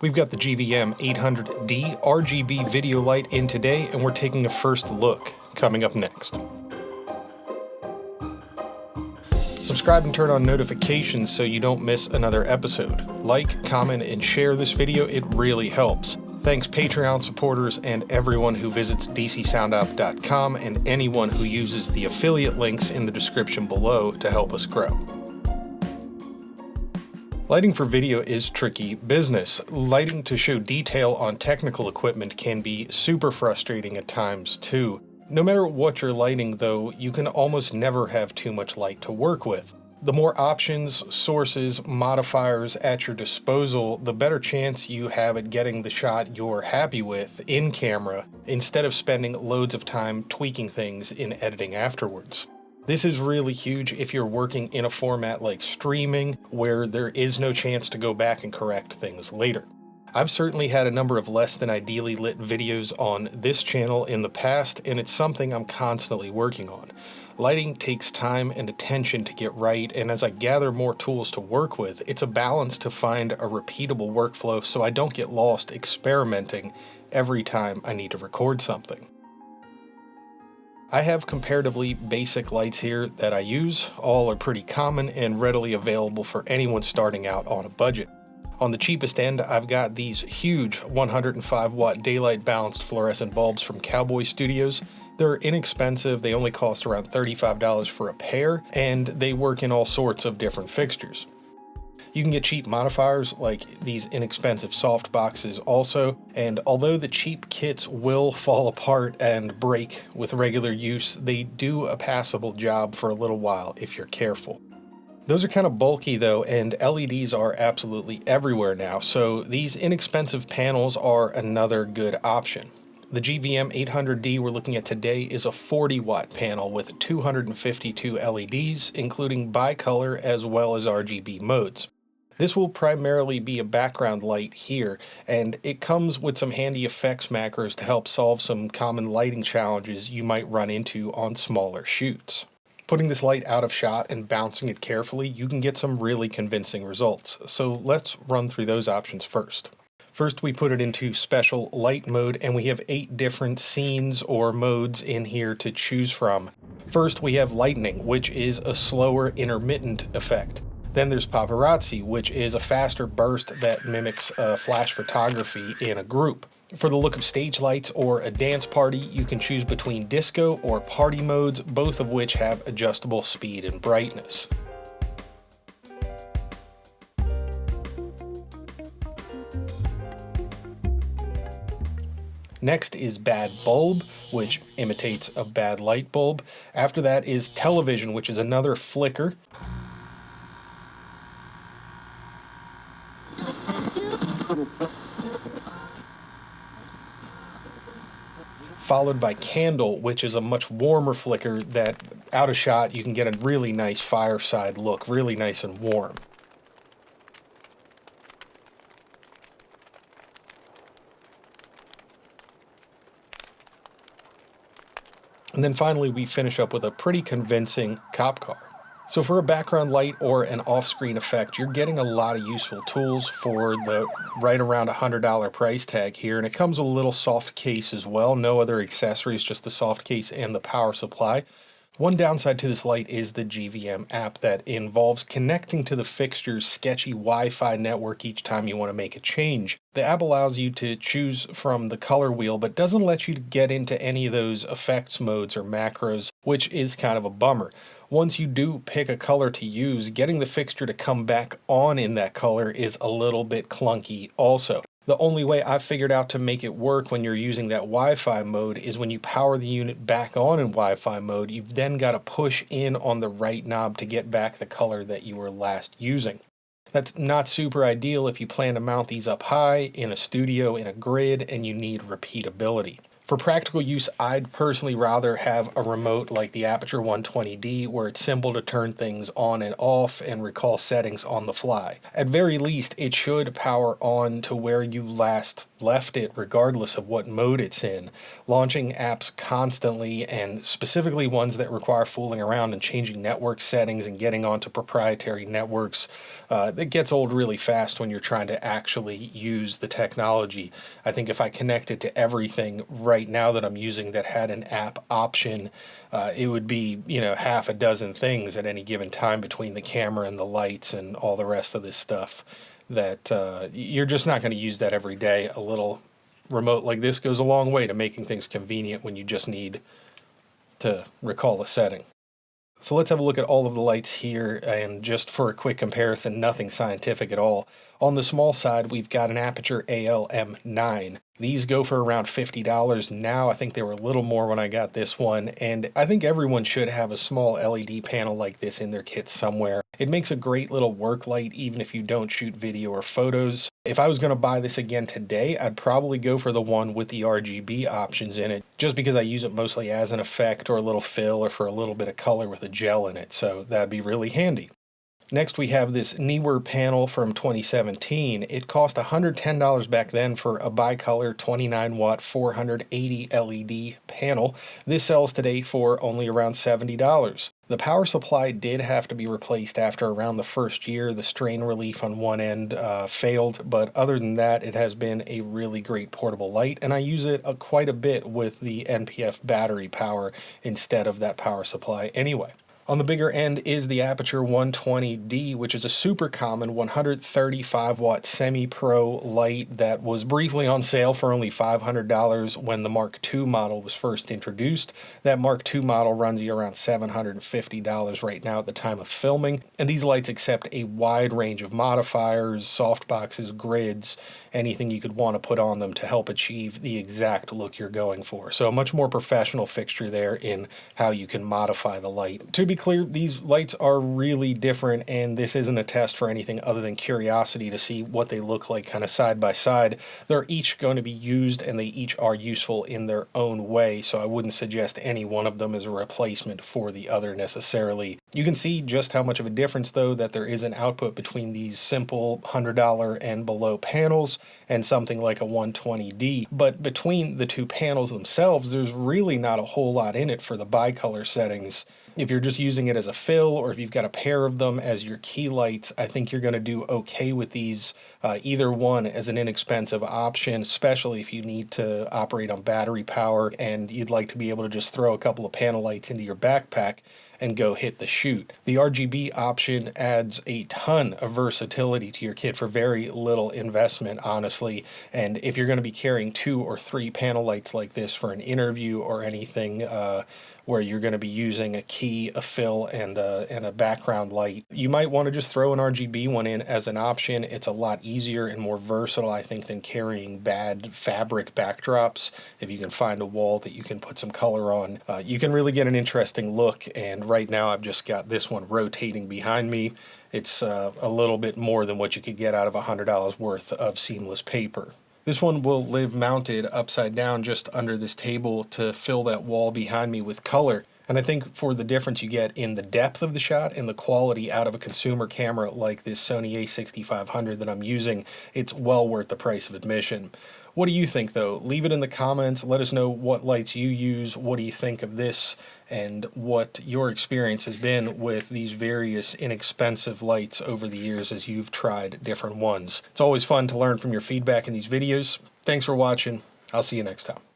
We've got the GVM 800D RGB video light in today, and we're taking a first look coming up next. Subscribe and turn on notifications so you don't miss another episode. Like, comment, and share this video, it really helps. Thanks Patreon supporters and everyone who visits dcsoundout.com and anyone who uses the affiliate links in the description below to help us grow. Lighting for video is tricky business. Lighting to show detail on technical equipment can be super frustrating at times too. No matter what you're lighting though, you can almost never have too much light to work with. The more options, sources, modifiers at your disposal, the better chance you have at getting the shot you're happy with in camera, instead of spending loads of time tweaking things in editing afterwards. This is really huge if you're working in a format like streaming, where there is no chance to go back and correct things later. I've certainly had a number of less than ideally lit videos on this channel in the past, and it's something I'm constantly working on. Lighting takes time and attention to get right, and as I gather more tools to work with, it's a balance to find a repeatable workflow so I don't get lost experimenting every time I need to record something. I have comparatively basic lights here that I use. All are pretty common and readily available for anyone starting out on a budget. On the cheapest end, I've got these huge 105 watt daylight balanced fluorescent bulbs from Cowboy Studios. They're inexpensive, they only cost around $35 for a pair, and they work in all sorts of different fixtures. You can get cheap modifiers like these inexpensive soft boxes also, and although the cheap kits will fall apart and break with regular use, they do a passable job for a little while if you're careful. Those are kind of bulky though, and LEDs are absolutely everywhere now, so these inexpensive panels are another good option. The GVM 800D we're looking at today is a 40 watt panel with 252 LEDs, including bicolor as well as RGB modes. This will primarily be a background light here, and it comes with some handy effects macros to help solve some common lighting challenges you might run into on smaller shoots. Putting this light out of shot and bouncing it carefully, you can get some really convincing results. So let's run through those options first. First, we put it into special light mode, and we have 8 different scenes or modes in here to choose from. First, we have lightning, which is a slower intermittent effect. Then there's paparazzi, which is a faster burst that mimics flash photography in a group. For the look of stage lights or a dance party, you can choose between disco or party modes, both of which have adjustable speed and brightness. Next is bad bulb, which imitates a bad light bulb. After that is television, which is another flicker. Followed by candle, which is a much warmer flicker that out of shot you can get a really nice fireside look, really nice and warm. And then finally we finish up with a pretty convincing cop car. So for a background light or an off-screen effect, you're getting a lot of useful tools for the right around $100 price tag here, and it comes with a little soft case as well. No other accessories, just the soft case and the power supply. One downside to this light is the GVM app that involves connecting to the fixture's sketchy Wi-Fi network each time you want to make a change. The app allows you to choose from the color wheel, but doesn't let you get into any of those effects modes or macros, which is kind of a bummer. Once you do pick a color to use, getting the fixture to come back on in that color is a little bit clunky also. The only way I've figured out to make it work when you're using that Wi-Fi mode is when you power the unit back on in Wi-Fi mode, you've then got to push in on the right knob to get back the color that you were last using. That's not super ideal if you plan to mount these up high, in a studio, in a grid, and you need repeatability. For practical use, I'd personally rather have a remote like the Aputure 120D where it's simple to turn things on and off and recall settings on the fly. At very least, it should power on to where you last left it regardless of what mode it's in. Launching apps constantly, and specifically ones that require fooling around and changing network settings and getting onto proprietary networks, that gets old really fast when you're trying to actually use the technology. I think if I connected to everything right now that I'm using that had an app option, it would be, half a dozen things at any given time between the camera and the lights and all the rest of this stuff that you're just not going to use that every day. A little remote like this goes a long way to making things convenient when you just need to recall a setting. So let's have a look at all of the lights here, and just for a quick comparison, nothing scientific at all. On the small side, we've got an Aputure AL-M9. These go for around $50 now. I think they were a little more when I got this one, and I think everyone should have a small LED panel like this in their kit somewhere. It makes a great little work light even if you don't shoot video or photos. If I was going to buy this again today, I'd probably go for the one with the RGB options in it, just because I use it mostly as an effect or a little fill or for a little bit of color with a gel in it, so that'd be really handy. Next, we have this Neewer panel from 2017. It cost $110 back then for a bicolor 29-watt 480 LED panel. This sells today for only around $70. The power supply did have to be replaced after around the first year. The strain relief on one end failed, but other than that, it has been a really great portable light, and I use it quite a bit with the NPF battery power instead of that power supply anyway. On the bigger end is the Aputure 120D, which is a super common 135-watt semi-pro light that was briefly on sale for only $500 when the Mark II model was first introduced. That Mark II model runs you around $750 right now at the time of filming, and these lights accept a wide range of modifiers, softboxes, grids, anything you could want to put on them to help achieve the exact look you're going for. So a much more professional fixture there in how you can modify the light. To be clear, these lights are really different, and this isn't a test for anything other than curiosity to see what they look like kind of side by side. They're each going to be used, and they each are useful in their own way, so I wouldn't suggest any one of them as a replacement for the other necessarily. You can see just how much of a difference, though, that there is an output between these simple $100 and below panels and something like a 120D. But between the two panels themselves, there's really not a whole lot in it for the bicolor settings. If you're just using it as a fill, or if you've got a pair of them as your key lights, I think you're going to do okay with these. Either one as an inexpensive option, especially if you need to operate on battery power and you'd like to be able to just throw a couple of panel lights into your backpack and go hit the shoot. The RGB option adds a ton of versatility to your kit for very little investment, honestly. And if you're going to be carrying 2 or 3 panel lights like this for an interview or anything where you're going to be using a key, a fill, and a background light, you might want to just throw an RGB one in as an option. It's a lot easier and more versatile, I think, than carrying bad fabric backdrops. If you can find a wall that you can put some color on, you can really get an interesting look. And right now I've just got this one rotating behind me. It's a little bit more than what you could get out of $100 worth of seamless paper. This one will live mounted upside down just under this table to fill that wall behind me with color. And I think for the difference you get in the depth of the shot and the quality out of a consumer camera like this Sony a6500 that I'm using, it's well worth the price of admission. What do you think, though? Leave it in the comments. Let us know what lights you use. What do you think of this? And what your experience has been with these various inexpensive lights over the years as you've tried different ones. It's always fun to learn from your feedback in these videos. Thanks for watching. I'll see you next time.